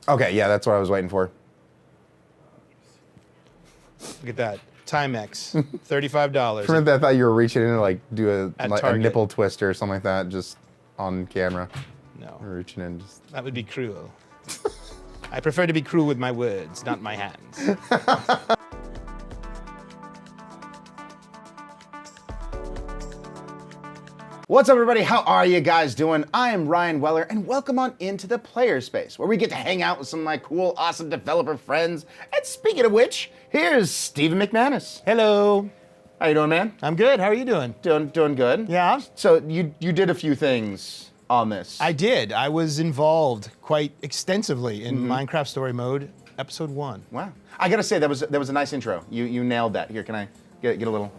Okay, yeah, that's what I was waiting for. Look at that. Timex, $35. For a minute, I thought you were reaching in to like do a Target. nipple twister or something like that, just on camera. No, Reaching in, just. that would be cruel. I prefer to be cruel with my words, not my hands. What's up, everybody? How are you guys doing? I am Ryan Weller, and welcome on into the Player Space, where we get to hang out with some of my cool, awesome developer friends. And speaking of which, here's Stephen McManus. Hello. How you doing, man? I'm good. How are you doing? Doing good. Yeah. So you did a few things on this. I did. I was involved quite extensively in Minecraft Story Mode, Episode 1. Wow. I gotta say that was a nice intro. You nailed that. Here, can I get a little?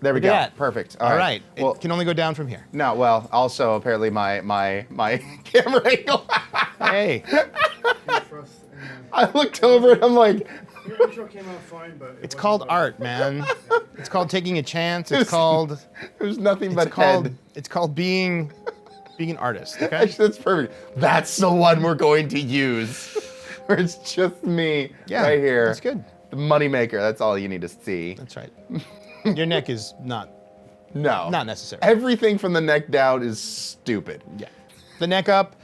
There we Look at go. that. Perfect. All right. Well, It can only go down from here. no. Well, also apparently my camera angle. Hey. I looked over and I'm like, Your intro came out fine, but It's called art, man. It's called taking a chance. It's called there's nothing but head. it's called being an artist. Okay. Actually, that's perfect. That's the one we're going to use. Where it's just me right here. That's good. The moneymaker. That's all you need to see. That's right. Your neck is not No. not necessary. Everything from the neck down is stupid. Yeah. The neck up,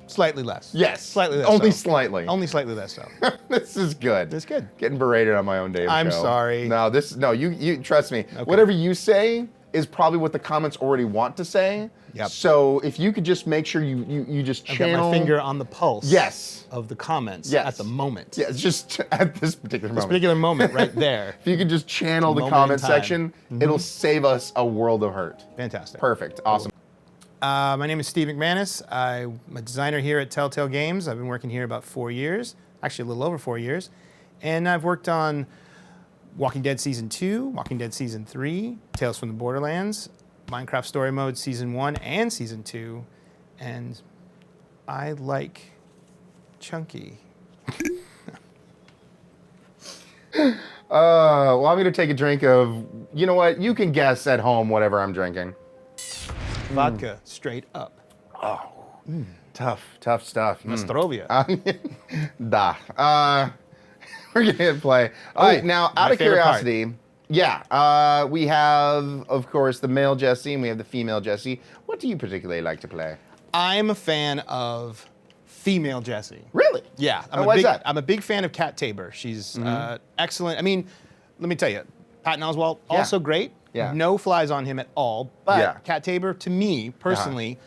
slightly less. Yes. Slightly less. Only so. slightly. Only slightly less so. This is good. It's good. Getting berated on my own day. I'm sorry. No, you trust me. Whatever you say is probably what the comments already want to say. Yep. So if you could just make sure you just I've got channel my finger on the pulse. Yes. Of the comments Yes. at the moment. Yeah, it's just at this particular This moment. particular moment right there. If you could just channel the Moment in comment time. section, it'll save us a world of hurt. Fantastic. Perfect. Awesome. My name is Steve McManus. I'm a designer here at Telltale Games. I've been working here about 4 years, actually a little over 4 years. And I've worked on Walking Dead Season 2, Walking Dead Season 3, Tales from the Borderlands, Minecraft Story Mode Season 1 and Season 2. And I like chunky. Well, I'm gonna take a drink of, you know what? You can guess at home whatever I'm drinking. Vodka, straight up. Tough stuff. Nostrovia. We're gonna hit play. All right, now my out of favorite part. curiosity, we have, of course, the male Jesse and we have the female Jesse. What do you particularly like to play? I'm a fan of female Jessie. Really? Yeah. Why is that? I'm a big fan of Kat Tabor. She's excellent. I mean, let me tell you, Patton Oswalt, also great. Yeah. No flies on him at all. But Yeah. Kat Tabor, to me, personally,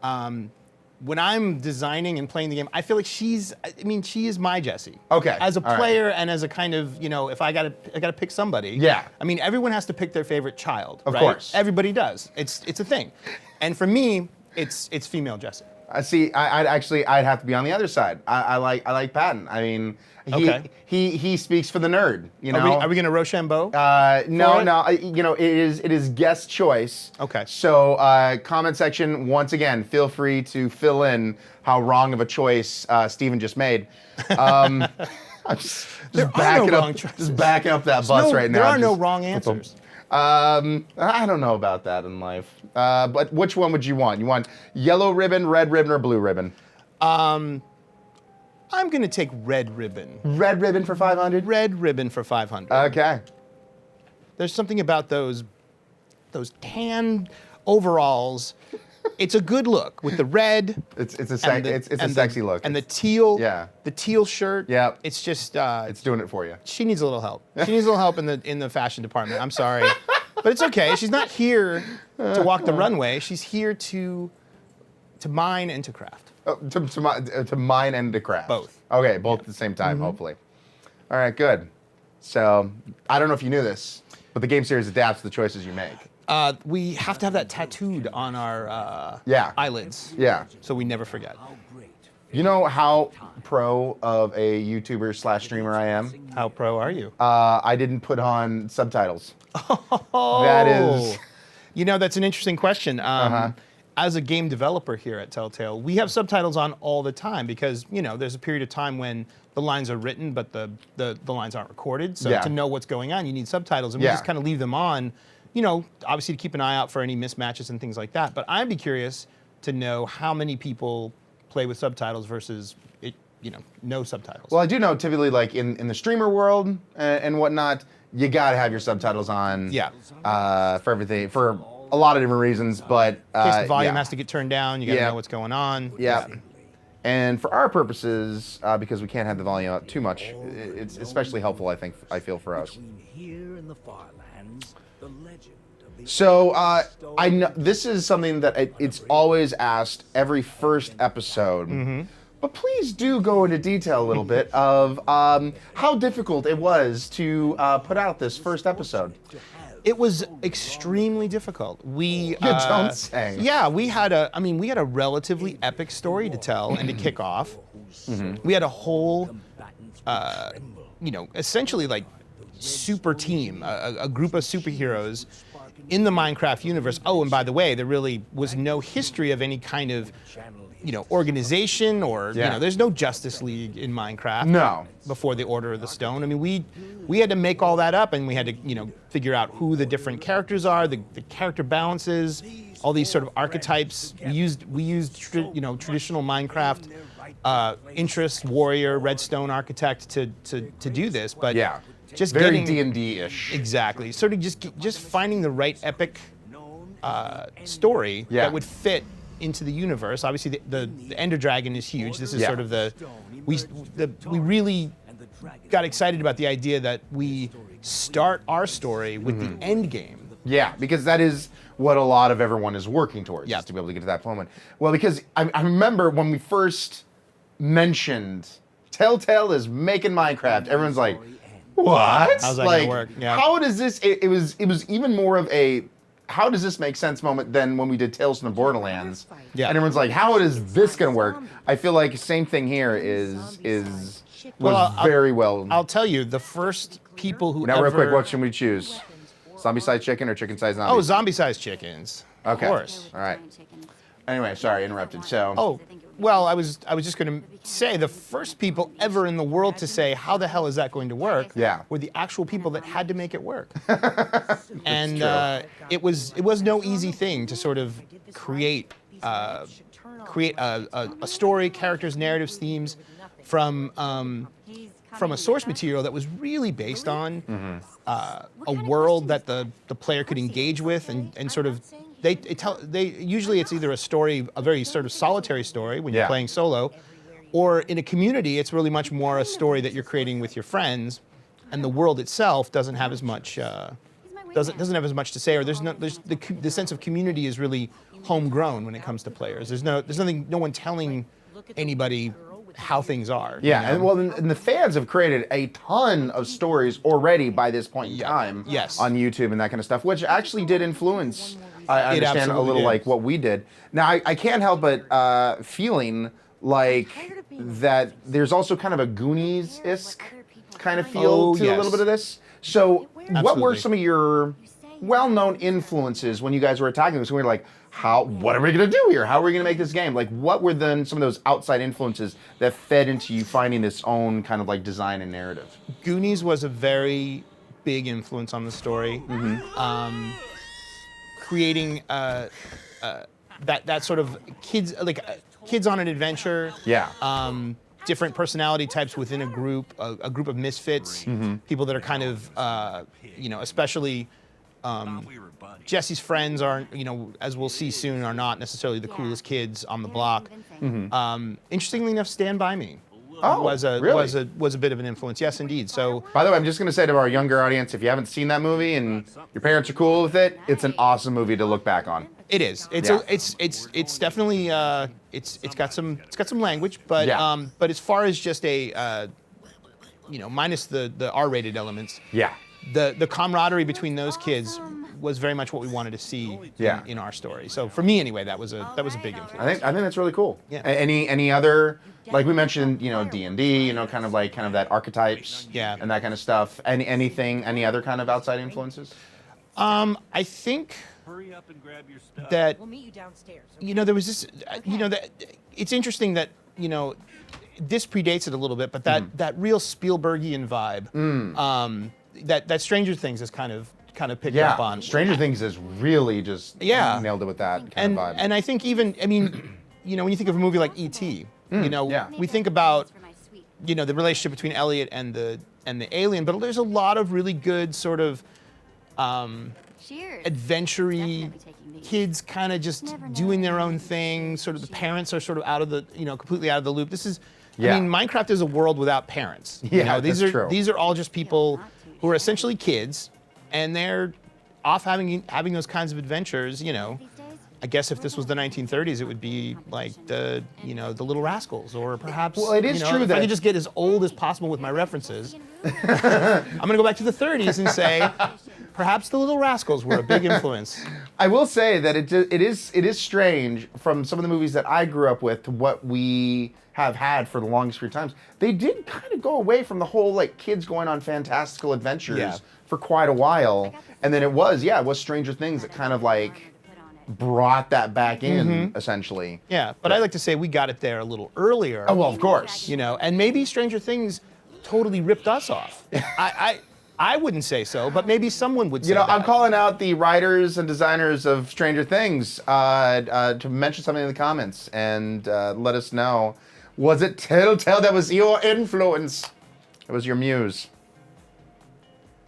when I'm designing and playing the game, I feel like she is my Jessie. Okay. As a All right. player and as a kind of, if I gotta pick somebody. Yeah. I mean, everyone has to pick their favorite child. Of right? course. Everybody does. It's a thing. And for me, it's female Jessie. I'd have to be on the other side. I like Patton. I mean, he speaks for the nerd. You know. Are we gonna Rochambeau? No. It is guest choice. Okay. So comment section once again. Feel free to fill in how wrong of a choice Steven just made. I'm just backing up that bus right now. There are no wrong answers. I don't know about that in life. But which one would you want? You want yellow ribbon, red ribbon, or blue ribbon? I'm gonna take red ribbon. Red ribbon for 500? Red ribbon for 500. Okay. There's something about those tan overalls. It's a good look with the red. It's a sexy look. And the teal. Yeah. The teal shirt. Yep. It's just. It's doing it for you. She needs a little help. She needs a little help in the fashion department. I'm sorry, but it's okay. She's not here to walk the runway. She's here to mine and to craft. To mine and to craft. Both. Okay, both at the same time, hopefully. All right, good. So I don't know if you knew this, but the game series adapts to the choices you make. We have to have that tattooed on our eyelids. Yeah. So we never forget. You know how pro of a YouTuber / streamer I am? How pro are you? I didn't put on subtitles. Oh, That is. That's an interesting question. As a game developer here at Telltale, we have subtitles on all the time because there's a period of time when the lines are written but the lines aren't recorded. So to know what's going on, you need subtitles, and we just kind of leave them on. Obviously to keep an eye out for any mismatches and things like that. But I'd be curious to know how many people play with subtitles versus it no subtitles. Well, I do know typically like in the streamer world and whatnot, you gotta have your subtitles on. Yeah. For everything, for a lot of different reasons, but in case the volume yeah. has to get turned down, you got to Yeah. know what's going on. Yeah. And for our purposes, because we can't have the volume up too much, it's especially helpful, I feel for us. Here in the Farlands, the legend of the So I know this is something that it's always asked every first episode, but please do go into detail a little bit of how difficult it was to put out this first episode. It was extremely difficult. We don't say. Yeah, we had a relatively epic story to tell and to kick off. We had a whole, essentially like super team, a group of superheroes in the Minecraft universe. Oh, and by the way, there really was no history of any kind of, organization or, there's no Justice League in Minecraft. No. Before the Order of the Stone. I mean, we had to make all that up, and we had to, figure out who the different characters are, the character balances, all these sort of archetypes. We used traditional Minecraft interest, warrior, redstone architect to do this, but Yeah. just Very getting D&D-ish. exactly sort of just finding the right epic story Yeah. that would fit into the universe. Obviously, the Ender Dragon is huge. This is Yeah. sort of we really got excited about the idea that we start our story with the end game. Yeah, because that is what a lot of everyone is working towards, Yeah. is to be able to get to that moment. Well, because I remember when we first mentioned Telltale is making Minecraft, everyone's like, what? How's that like, gonna work? Yeah. How does this, it was even more of a, how does this make sense moment than when we did Tales from the Borderlands. Yeah. And everyone's like, how is this going to work? I feel like same thing here was Well, very well. I'll tell you, the first people who Now, ever... real quick, what should we choose? Zombie-sized chicken or chicken-sized zombie? Oh, zombie-sized chickens. Okay. Of course. All right. Anyway, sorry, interrupted. So. Oh, well, I was just going to say the first people ever in the world to say, how the hell is that going to work? Yeah. Were the actual people that had to make it work. And true. it was no easy thing to sort of create a story, characters, narratives, themes from a source material that was really based on a world that the player could engage with and sort of usually it's either a story, a very sort of solitary story when you're Yeah. playing solo, or in a community it's really much more a story that you're creating with your friends, and the world itself doesn't have as much doesn't have as much to say, or there's the sense of community is really homegrown when it comes to players. There's no one telling anybody how things are. Yeah, and well, and the fans have created a ton of stories already by this point in time. Yes. On YouTube and that kind of stuff, which actually did influence. I It understand a absolutely little did. like what we did. Now I can't help but feeling like that there's also kind of a Goonies-esque kind of feel Oh, to a yes. little bit of this. So what were Absolutely. some of your well-known influences when you guys were attacking this? We were like, what are we going to do here? How are we going to make this game? Like, what were then some of those outside influences that fed into you finding this own kind of like design and narrative? Goonies was a very big influence on the story. Creating that sort of kids on an adventure. Yeah. Different personality types within a group of misfits, people that are kind of, especially Jesse's friends aren't, as we'll see soon, are not necessarily the coolest kids on the block. Interestingly enough, Stand By Me was a bit of an influence. Yes, indeed. So By the way, I'm just going to say to our younger audience, if you haven't seen that movie and your parents are cool with it, it's an awesome movie to look back on. it is. It's Yeah. it's definitely it's got some language, but Yeah. but as far as just a minus the R-rated elements. Yeah. The camaraderie between those kids was very much what we wanted to see Yeah. in our story. So for me, anyway, that was a big influence. I think that's really cool. Yeah. Any other, like we mentioned, D&D, kind of that archetypes. Yeah. And that kind of stuff. Any other kind of outside influences? I think Hurry up and grab your stuff. that We'll meet you downstairs. there was this that it's interesting that this predates it a little bit, but that real Spielbergian vibe that Stranger Things is kind of picking Yeah. up on. Stranger Things is really just nailed it with that kind of vibe. And I think even when you think of a movie like E.T., yeah. we think about you know, the relationship between Elliot and the alien, but there's a lot of really good sort of adventure-y kids kind of just doing their own thing. Sort of the parents are sort of out of the, you know, completely out of the loop. This is, I mean, Minecraft is a world without parents. Yeah, you know, that's true. These are all just people who are essentially kids, and they're off having those kinds of adventures. You know, I guess if this was the 1930s, it would be like the, you know, the Little Rascals, or perhaps. Well, it is you know, true if that I could just get as old as possible with my references. I'm gonna go back to the 30s and say, perhaps the Little Rascals were a big influence. I will say that it is strange from some of the movies that I grew up with to what we have had for the longest period of times. They did kind of go away from the whole like kids going on fantastical adventures for quite a while, and then it was Stranger Things that kind of like brought that back in essentially. Yeah, but I like to say we got it there a little earlier. Oh well, of course. You know, and maybe Stranger Things totally ripped us off. I wouldn't say so, but maybe someone would say You know, that. I'm calling out the writers and designers of Stranger Things to mention something in the comments and let us know. Was it Telltale that was your influence? It was your muse.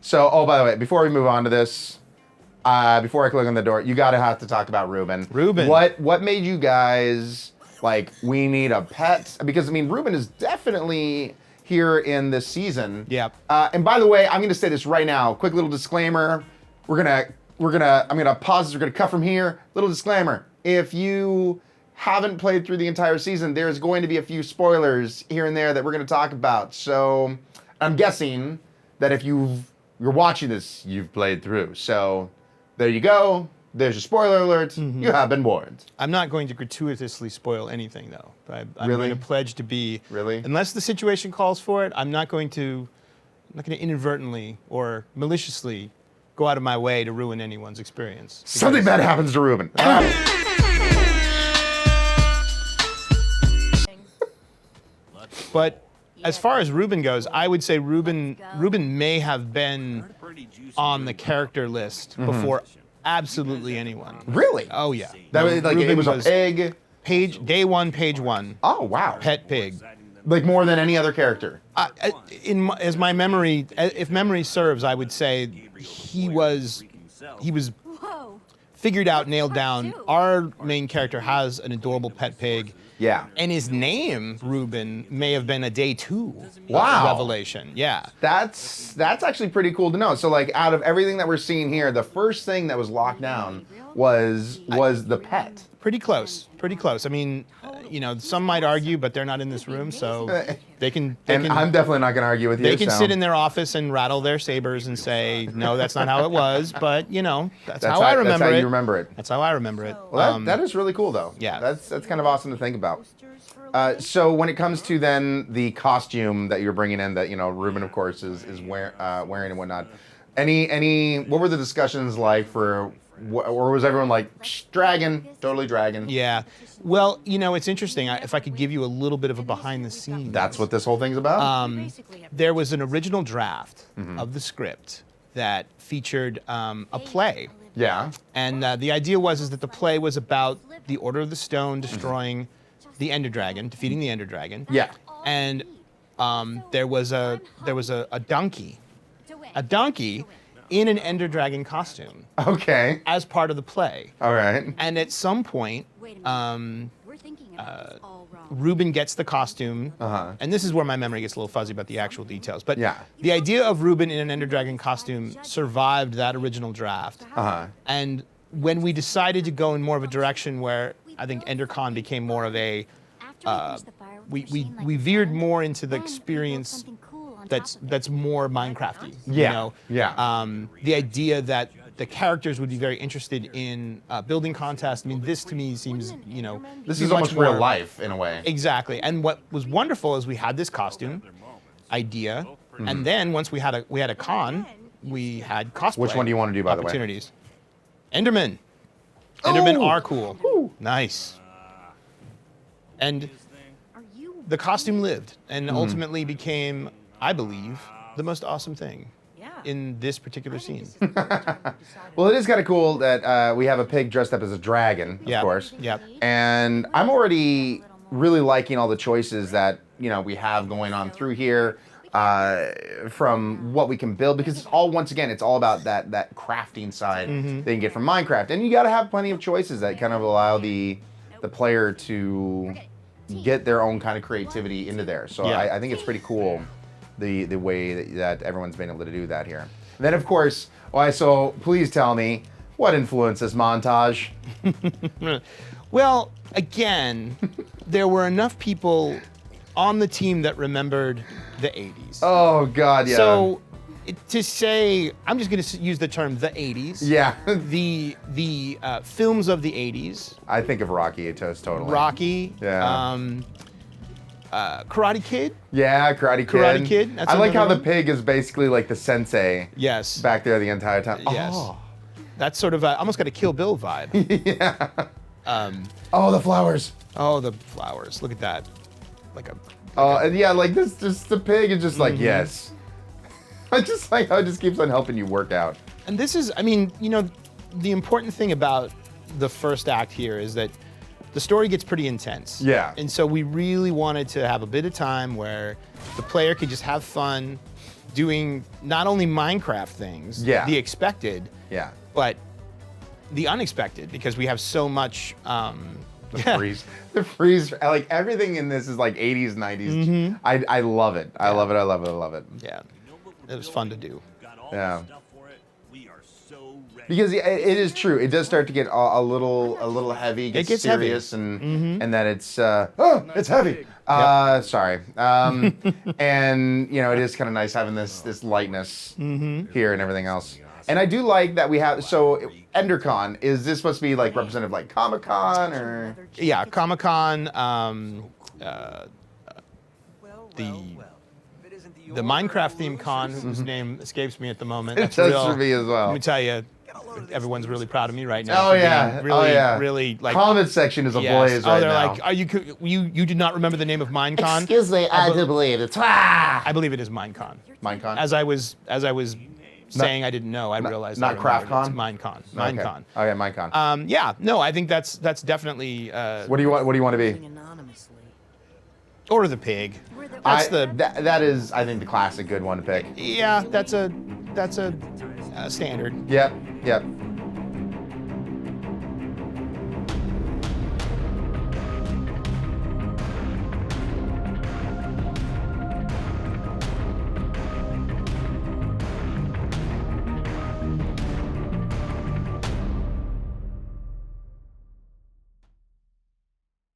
So, oh, by the way, before we move on to this, before I click on the door, you gotta have to talk about Ruben. Ruben. What made you guys like, we need a pet? Because I mean, Ruben is definitely here in this season. Yep. And by the way, I'm gonna say this right now. Quick little disclaimer. I'm gonna pause this. We're gonna cut from here. Little disclaimer. If you haven't played through the entire season, there's going to be a few spoilers here and there that we're gonna talk about. So I'm guessing that if you're watching this, you've played through. So there you go. There's your spoiler alert. You have been warned. I'm not going to gratuitously spoil anything, though. I'm Really? going to pledge to be, Really? unless the situation calls for it, I'm not going to inadvertently or maliciously go out of my way to ruin anyone's experience. Something bad happens to Ruben. But as far as Ruben goes, I would say Ruben may have been on the character list before absolutely anyone. Really? Oh yeah. That was, like, it Ruben was a pig. Day one, page one. Oh wow. Pet pig. Like more than any other character. As my memory, if memory serves, I would say he was figured out, nailed down. Our main character has an adorable pet pig. Yeah. And his name, Ruben, may have been a day two revelation. Yeah. That's actually pretty cool to know. So like, out of everything that we're seeing here, the first thing that was locked down was the pet. Pretty close. Pretty close. I mean, you know, some might argue, but they're not in this room, so they can. I'm definitely not going to argue with you. They can sit in their office and rattle their sabers and say, "No, that's not how it was." But you know, that's how I remember it. That's how you remember it. That's how I remember it. Well, that is really cool, though. Yeah. That's kind of awesome to think about. So when it comes to then the costume that you're bringing in, that, you know, Ruben of course is wearing and whatnot. What were the discussions like for? Or was everyone like, dragon, totally dragon? Yeah. Well, you know, it's interesting. If I could give you a little bit of a behind the scenes. That's what this whole thing's about? There was an original draft of the script that featured a play. Yeah. And the idea was that the play was about the Order of the Stone destroying the Ender Dragon, defeating the Ender Dragon. Yeah. And there was a donkey. A donkey in an Ender Dragon costume. Okay. As part of the play. All right. And at some point, Ruben gets the costume, and this is where my memory gets a little fuzzy about the actual details. But the idea of Ruben in an Ender Dragon costume survived that original draft. And when we decided to go in more of a direction where I think EnderCon became more of a, we veered more into the experience that's more Minecrafty. Yeah. You know? Yeah. The idea that the characters would be very interested in building contests. I mean, this to me seems, you know, This is almost real life in a way. Exactly. And what was wonderful is we had this costume idea, and then once we had a con, we had cosplay. Which one do you want to do, by the way? Opportunities. Endermen. Endermen are cool. Nice. And the costume lived and ultimately became, I believe, the most awesome thing in this particular scene. Well, it is kind of cool that we have a pig dressed up as a dragon, of course. Yep. And I'm already really liking all the choices that we have going on through here. From what we can build, because it's all, once again, it's all about that crafting side that you can get from Minecraft, and you got to have plenty of choices that kind of allow the player to get their own kind of creativity into there. So Yeah. I think it's pretty cool the way that everyone's been able to do that here. And then of course, so please tell me what influenced this montage. Well, again, there were enough people on the team that remembered the 80s. Oh God, yeah. So to say, I'm just going to use the term the 80s. Yeah. The films of the 80s. I think of Rocky, totally. Rocky. Yeah. Karate Kid. Yeah, Karate Kid. Karate Kid, that's I like how another the one. pig is basically like the sensei. Yes. Back there the entire time. Yes. Oh. That's sort of almost got a Kill Bill vibe. Yeah. Oh, the flowers. Oh, the flowers. Look at that. Like a. Oh, and yeah, like this, just the pig is just like, yes. I just like how it just keeps on helping you work out. And this is, I mean, the important thing about the first act here is that the story gets pretty intense. Yeah. And so we really wanted to have a bit of time where the player could just have fun doing not only Minecraft things, Yeah. the expected, Yeah. but the unexpected, because we have so much. The freeze, like everything in this is like 80s, 90s. I love it. I love it. I love it. I love it. Yeah, it was fun to do. Got all Yeah. the stuff for it. We are so ready. Because it is true. It does start to get a little heavy. It gets heavy. serious, and that it's it's heavy. Sorry. And it is kind of nice having this lightness here and everything else. And I do like that we have, so EnderCon, is this supposed to be like representative like Comic-Con or? Yeah, Comic-Con, the Minecraft theme con, whose name escapes me at the moment. It That's does real. for me as well. Let me tell you, everyone's really proud of me right now. Oh for yeah, being really, oh yeah. really like. Comment section is Yes. ablaze Oh, right they're now. like, are you did not remember the name of Minecon? Excuse me, I do believe it's I believe it is Minecon. Minecon. As I was saying, I didn't know. I realized. not I remembered. CraftCon? It's Minecon. Okay. Minecon. Oh yeah, Minecon. Yeah. No, I think that's definitely. What do you want to be? Anonymously. Or the pig. That is, I think, the classic good one to pick. Yeah, that's a standard. Yep, yep.